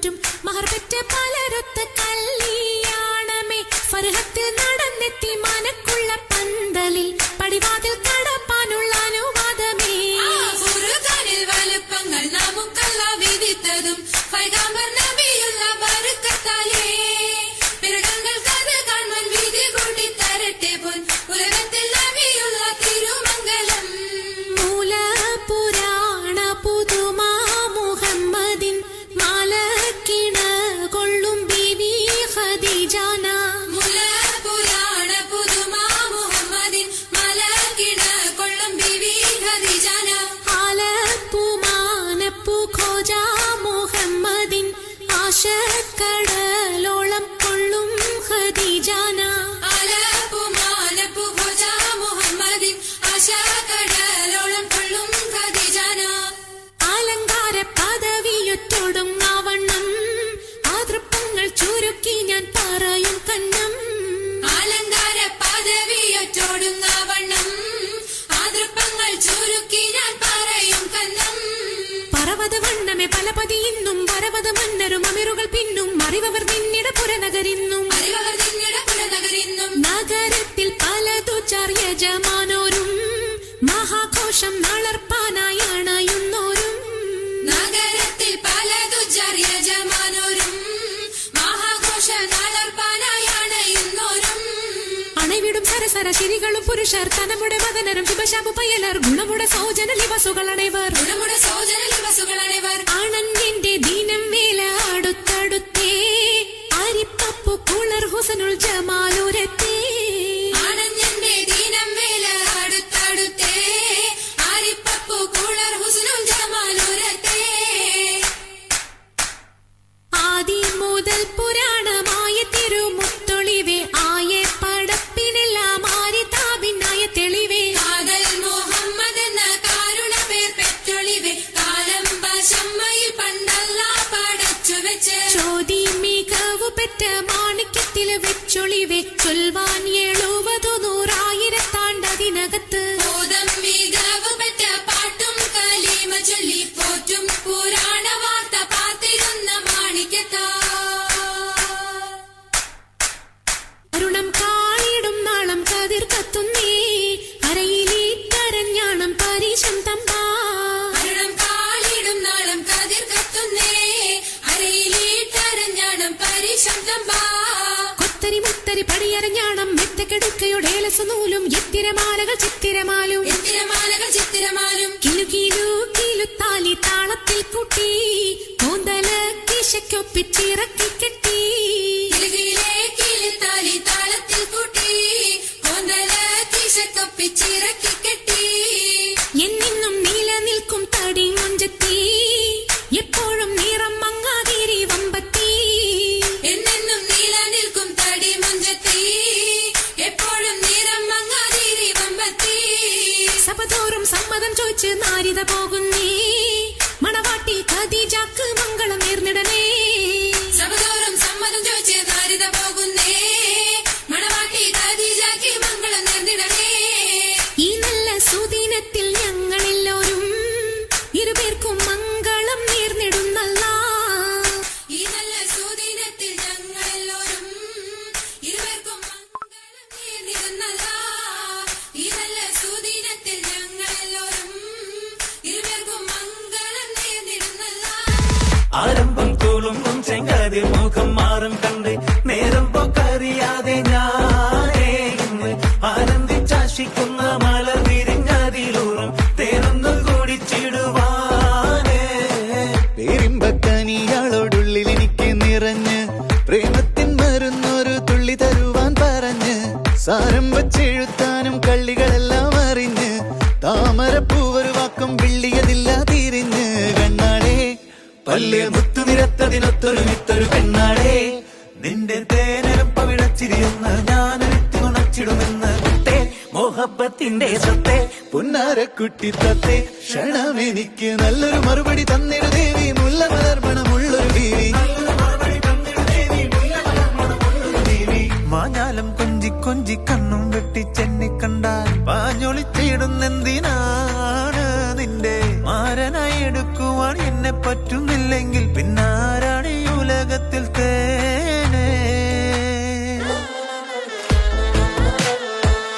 ചുറ്റും മഹർപെറ്റ പലരൊത്ത കല്യാണമേ ഫർഹത്തിൽ നടന്നെത്തി മനക്കുള്ള പന്തലിൽ പടിവാതിൽ കടപ്പാനുള്ള അനുവാദമേ വലുപ്പങ്ങൾ നമുക്കല്ല വിധിത്തതും പൈഗാംബർ നബിയുള്ള ബർക്കത്താലേ പിറകങ്ങൾ കഥ കാണാൻ വിധി കൂട്ടി തരട്ടെ പോൻ ഉലകത്തിൽ നബിയുള്ള തിരുമംഗലം മൂല പുരാണ പുതുമാ മുഹമ്മദിൻ മാലക്കിണ കൊള്ളും ബീവി ഖദീജാന മൂല പുരാണ പുതുമാ മുഹമ്മദിൻ മാലക്കിണ കൊള്ളും ബീവി ഖദീജാന ആലപ്പുമാനപ്പു ഖോജ മുഹമ്മദിൻ ആശക്കടലോളം കൊള്ളും ഖദീജാന ആലപ്പുമാനപ്പു ഖോജ മുഹമ്മദിൻ ആശക്കടലോളം കൊള്ളും ഖദീജാന അലങ്കാര പദവിയൊറ്റൊടുങ്ങാവണ്ണം ആതൃപ്പങ്ങൾ ചുരുക്കി ഞാൻ പറയും കണ്ണം അലങ്കാര പദവിയൊറ്റൊടുങ്ങാവണ്ണം ആതൃപ്പങ്ങൾ ചുരുക്കി ഞാൻ പറയും കണ്ണം പർവ്വത വണ്ണമേ പലപതി ഇന്നും വരവത മന്നരും അമിറുകൾ പിന്നും അറിവർ നിന്നിട പുരനഗരിന്നും നഗരത്തിൽ പലതു ചാർയജമാനോരും മഹാഘോഷം നളർപ്പാനായി അണയുന്നോരും നഗരത്തിൽ പലതു ചാർയജമാനോരും മഹാഘോഷ നളർപ്പാനായി അണയുന്നോരും അണവിടും സരസര ശിരികളും പുരുഷർ തനമുടെ മദനരും ശുഭശാപു പയ്യലർ ഗുണമുടെ സൗജന ലിവസുകളണേവർ ആണന്റെ ദീനം വേല അടുത്തടുത്തേ അരിപ്പപ്പു കുളർ ഹുസനുൽ ജമാലുരത്തേ ആണന്റെ ദീനം വേല അടുത്തടുത്തേ അരിപ്പപ്പു കുളർ ഹുസനുൽ ജമാലുരത്തേ ആദി മുതൽ പുരാണമായ തിരുമുത്തൊളിവേ ആയ പടപ്പിനെല്ലാം ആരി താപിനായ തെളിവേ ആദൽ മുഹമ്മദ് എന്ന കാരുണ പേർ പെറ്റൊളിവേ കാലം ശമ്മയിൽ പണ്ടല്ല പടച്ചു വെച്ച് ചോദി മികവു പെറ്റ മാണിക്യത്തിൽ വെച്ചൊളിവേ ചൊൽവാൻ 70,100,000 ബോധം മികവു പെറ്റ പാട്ടും കലീമ ചൊല്ലി പോറ്റും പുരാണ വാർത്ത പാത്തിരുന്ന മാണിക്യത്താ അരുണം കാളിടും നാളം കതിർ കത്തുന്നേ അരയിലേ കരഞ്ഞാണം പരീശം തമ്പാ അരുണം കാളിടും നാളം കതിർ കത്തുന്നേ അരയിലേ കരഞ്ഞാണം പരീശം തമ്പാ കൊത്തരി മുത്തരി പടിയരഞ്ഞാണം മെത്തക്കെടുക്കയുടെ നൂലും എത്തിരമാലകൾ ചിത്തിരമാലും കിലു കിലു കിലുത്താലി താളത്തിൽ കൂട്ടി കൂന്തല കിശയ്ക്കൊപ്പിച്ചിറക്കി കെട്ടി താളത്തിൽ കൂട്ടി കൂന്തല കിശയ്ക്കൊപ്പിച്ചിറക്കി കെട്ടി എന്നും നിലനിൽക്കും തടി മുഞ്ചത്തി എപ്പോഴും നിറം മങ്ങാതിരി വമ്പത്തി എന്നും നിലനിൽക്കും തടി മുഞ്ചത്തി എപ്പോഴും നിറം മങ്ങാതിരി വമ്പത്തി സഭതോറും സമ്മതം ചോദിച്ച് നാരിത പോകുന്നേ മണവാട്ടി ഖദീജക്ക് മംഗളം നേർന്നിടണേ സഭതോറും സമ്മതം ചോദിച്ച് നാരിത പോകുന്നേ മണവാട്ടി ഖദീജക്ക് മംഗളം നേർന്നിടണേ ഈ നല്ല സുദിനത്തിൽ ഞങ്ങളെല്ലാവരും ഇരുപേർക്കും മംഗളം നേർന്നിടുന്നല്ല ഈ നല്ല സുദിനത്തിൽ ഞങ്ങളെല്ലാവരും ഇരുപേർക്കും മംഗളം നേർന്നിടുന്നല്ല ഈ നല്ല സുദിനത്തിൽ ഞങ്ങളെല്ലാവരും ഇരുപേർക്കും മംഗളം നേർന്നിടുന്നല്ല ആരംഭം തോളുമ്പും ചെങ്കതിർ മുഖം മാറും കണ്ട് നേരം പൊക്കറിയാതെ ഞാനേ ഇന്ന് ആനന്ദിച്ചാശിക്കുന്ന മല വിരിഞ്ഞതിലൂറും തേനൊന്നു കൂടിച്ചിടുവാനേ പേരിമ്പക്കനിയാളോടുള്ളിൽ എനിക്ക് നിറഞ്ഞ് പ്രേമത്തിൻ മരുന്നൊരു തുള്ളി തരുവാൻ പറഞ്ഞ് സാരം വച്ചെഴുത്താനും കള്ളികളെല്ലാം അറിഞ്ഞ് താമരപ്പൂവൊരു വാക്കും വിള്ളിയതില്ല തിരിഞ്ഞ് കണ്ണാടേ പല്ല് മുത്തുനിരത്തതിനൊത്തൊരു മിത്തൊരു പെണ്ണാടേ നിന്റെ തേനലും പവിഴച്ചിരിയൊന്ന് ഞാനൊരുത്തി ഉണച്ചിടുമെന്ന് കുട്ടേ മോഹബത്തിന്റെ സത്തേ പുന്നാരക്കുട്ടി തത്തേ ക്ഷണമെനിക്ക് നല്ലൊരു മറുപടി തന്നിടു ദേവി മുല്ല മലർമണമുള്ളൊരു ബീവി മാഞ്ഞാലം കൊഞ്ചി കൊഞ്ചി കണ്ണും വെട്ടിച്ചെന്നി കണ്ടാൽ പാഞ്ഞൊളിച്ചിടുന്നെന്തിനാണ് നിന്റെ മാരനായി എടുക്കുവാൻ എന്നെ പറ്റുന്നില്ലെങ്കിൽ പിന്നെ